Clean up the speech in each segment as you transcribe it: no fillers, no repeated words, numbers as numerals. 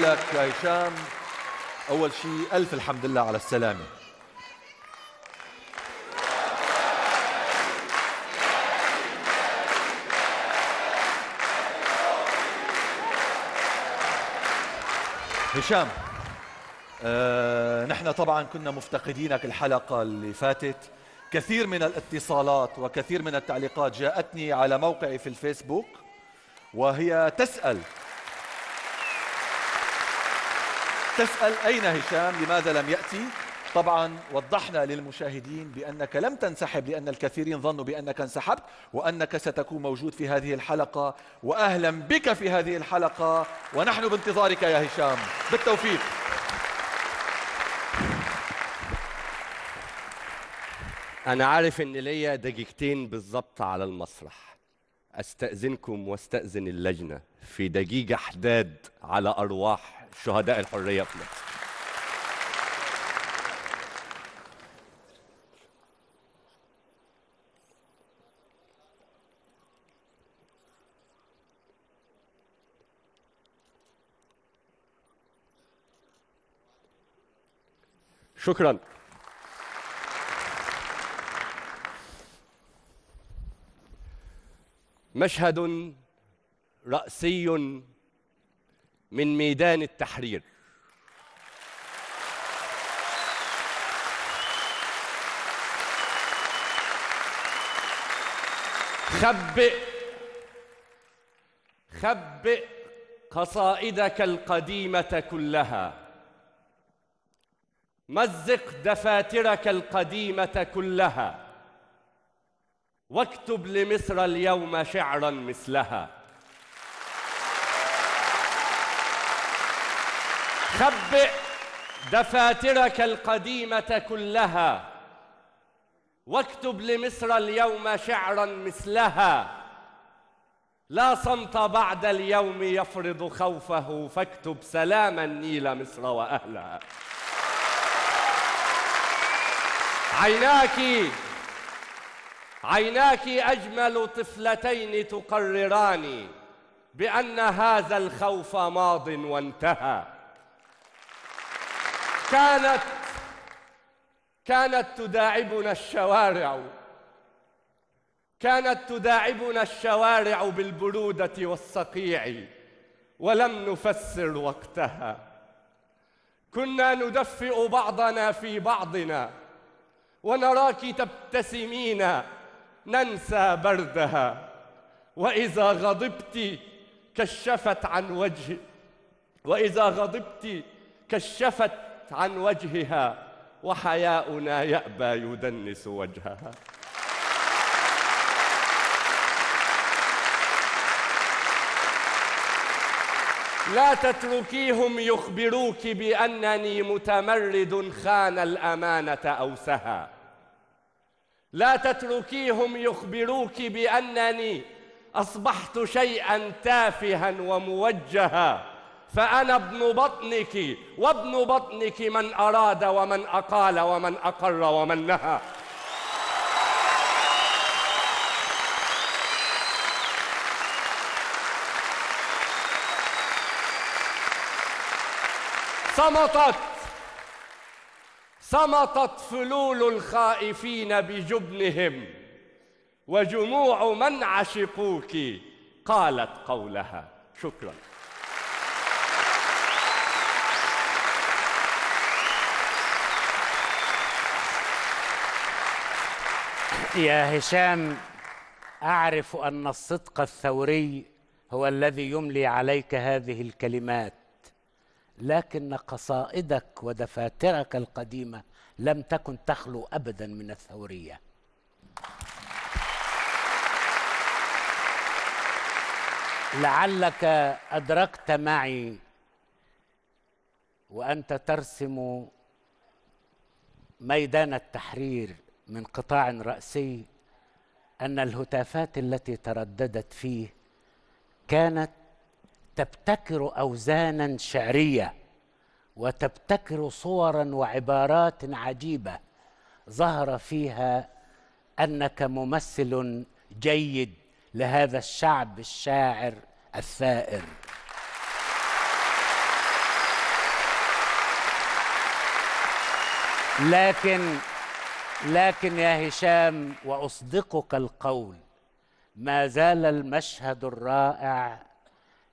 لك يا هشام، أول شيء ألف الحمد لله على السلامة. هشام، نحن طبعا كنا مفتقدينك الحلقة اللي فاتت. كثير من الاتصالات وكثير من التعليقات جاءتني على موقعي في الفيسبوك، وهي تسأل أين هشام؟ لماذا لم يأتي؟ طبعا وضحنا للمشاهدين بأنك لم تنسحب، لأن الكثيرين ظنوا بأنك انسحبت وأنك ستكون موجود في هذه الحلقة، وأهلا بك في هذه الحلقة، ونحن بانتظارك يا هشام. بالتوفيق. أنا عارف إن ليا دقيقتين بالضبط على المسرح. أستأذنكم واستأذن اللجنة في دقيقة حداد على أرواح شهداء الحرية في مصر. شكراً. مشهد رأسي من ميدان التحرير. خبئ قصائدك القديمة كلها، مزق دفاترك القديمة كلها، واكتب لمصر اليوم شعرا مثلها. خبئ دفاترك القديمة كلها، واكتب لمصر اليوم شعرا مثلها. لا صمت بعد اليوم يفرض خوفه، فاكتب سلام النيل مصر وأهلها. عيناك أجمل طفلتين تقرران بأن هذا الخوف ماض وانتهى. كانت تداعبنا الشوارع بالبرودة والصقيع، ولم نفسر وقتها. كنا ندفئ بعضنا في بعضنا، ونراك تبتسمين ننسى بردها. وإذا غضبت كشفت عن وجهها، وحياؤنا يأبى يدنس وجهها. لا تتركيهم يخبروك بأنني متمرد خان الأمانة أو سهى. لا تتركيهم يخبروك بأنني أصبحت شيئا تافها وموجها. فأنا ابن بطنك، وابن بطنك من أراد ومن أقال ومن أقر ومن نهى. صمتت فلول الخائفين بجبنهم، وجموع من عشقوك قالت قولها. شكرا. يا هشام، أعرف أن الصدق الثوري هو الذي يملي عليك هذه الكلمات، لكن قصائدك ودفاترك القديمة لم تكن تخلو أبدا من الثورية. لعلك أدركت معي وأنت ترسم ميدان التحرير من قطاع رأسي أن الهتافات التي ترددت فيه كانت تبتكر أوزانا شعرية وتبتكر صورا وعبارات عجيبة ظهر فيها أنك ممثل جيد لهذا الشعب الشاعر الثائر. لكن يا هشام، وأصدقك القول، ما زال المشهد الرائع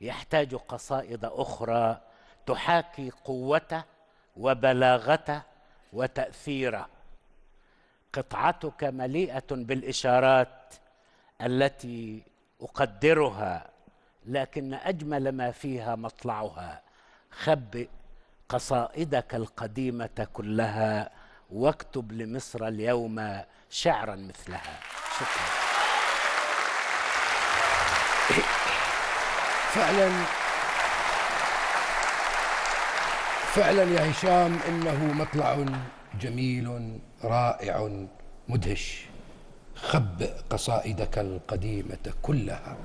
يحتاج قصائد أخرى تحاكي قوته وبلاغته وتأثيره. قطعتك مليئة بالإشارات التي أقدرها، لكن أجمل ما فيها مطلعها. خبئ قصائدك القديمة كلها واكتب لمصر اليوم شعرا مثلها. شكرا. فعلا يا هشام إنه مطلع جميل رائع مدهش. خبئ قصائدك القديمة كلها،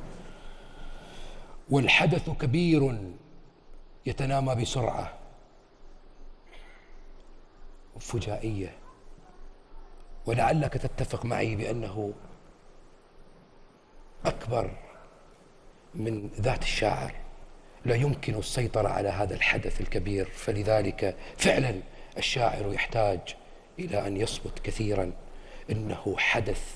والحدث كبير يتنامى بسرعة فجائية، ولعلك تتفق معي بأنه أكبر من ذات الشاعر، لا يمكن السيطرة على هذا الحدث الكبير. فلذلك فعلا الشاعر يحتاج إلى أن يصمت كثيرا. إنه حدث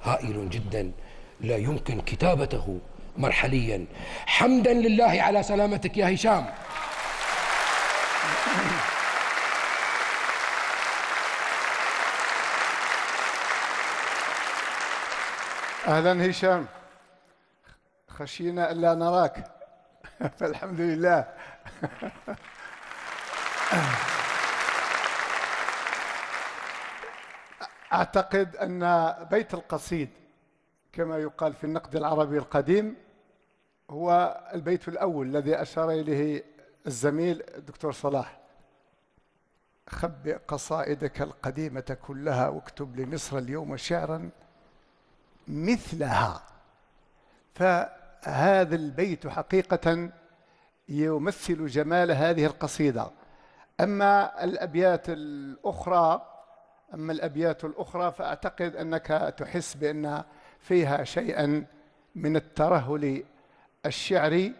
هائل جدا لا يمكن كتابته مرحليا. حمدا لله على سلامتك يا هشام. أهلا هشام، خشينا ألا نراك فالحمد لله. أعتقد أن بيت القصيد كما يقال في النقد العربي القديم هو البيت الأول الذي أشار إليه الزميل الدكتور صلاح. خبئ قصائدك القديمة كلها واكتب لمصر اليوم شعرا مثلها. فهذا البيت حقيقة يمثل جمال هذه القصيدة. أما الأبيات الأخرى فأعتقد أنك تحس بأن فيها شيئا من الترهل الشعري،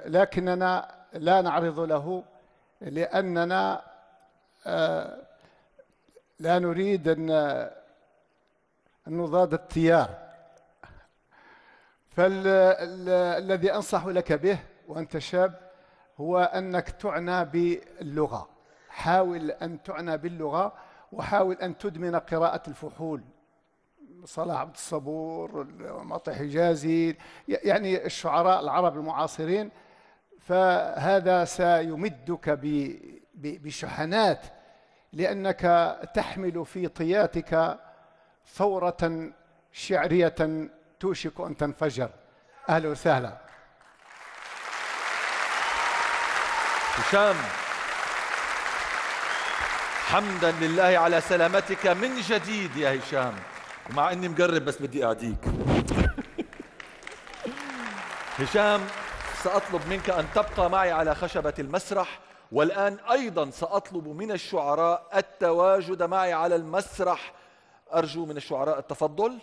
لكننا لا نعرض له لأننا لا نريد أن نضاد التيار. فالذي أنصح لك به وأنت شاب هو أنك تعنى باللغة. حاول أن تعنى باللغة، وحاول أن تدمن قراءة الفحول، صلاح عبد الصبور، معطي حجازي، يعني الشعراء العرب المعاصرين. فهذا سيمدك بشحنات، لأنك تحمل في طياتك ثورة شعرية توشك أن تنفجر. أهلا وسهلا هشام، حمدا لله على سلامتك من جديد يا هشام، ومع اني مقرب بس بدي اعديك. هشام، سأطلب منك أن تبقى معي على خشبة المسرح، والآن أيضا سأطلب من الشعراء التواجد معي على المسرح. أرجو من الشعراء التفضل.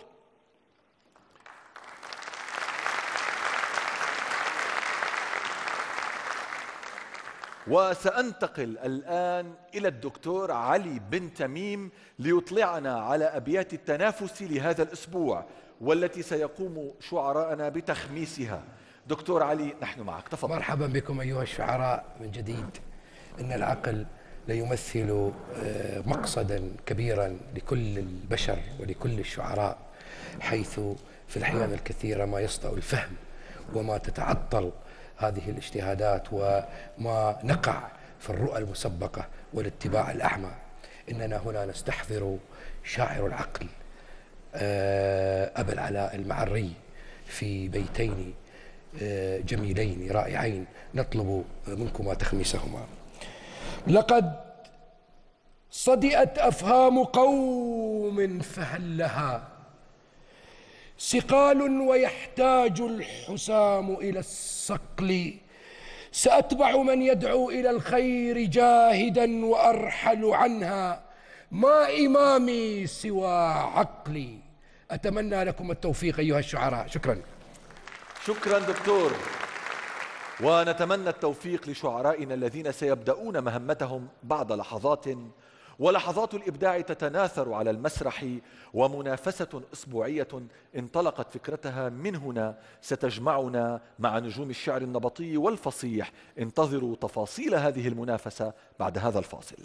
وسأنتقل الآن إلى الدكتور علي بن تميم ليطلعنا على أبيات التنافس لهذا الأسبوع، والتي سيقوم شعراءنا بتخميسها. دكتور علي، نحن معك، تفضل. مرحبا بكم أيها الشعراء من جديد. إن العقل ليمثل مقصدا كبيرا لكل البشر ولكل الشعراء، حيث في الأحيان الكثيرة ما يسطأ الفهم وما تتعطل هذه الاجتهادات وما نقع في الرؤى المسبقة والاتباع الأعمى. إننا هنا نستحضر شاعر العقل أبا العلاء المعري في بيتين جميلين رائعين نطلب منكما تخميسهما. لقد صدئت أفهام قوم فهل لها سقال ويحتاج الحسام إلى الصقل. سأتبع من يدعو إلى الخير جاهدا وأرحل عنها، ما إمامي سوى عقلي. أتمنى لكم التوفيق أيها الشعراء. شكرا. شكرا دكتور، ونتمنى التوفيق لشعرائنا الذين سيبدأون مهمتهم بعد لحظات. ولحظات الإبداع تتناثر على المسرح، ومنافسة أسبوعية انطلقت فكرتها من هنا ستجمعنا مع نجوم الشعر النبطي والفصيح. انتظروا تفاصيل هذه المنافسة بعد هذا الفاصل.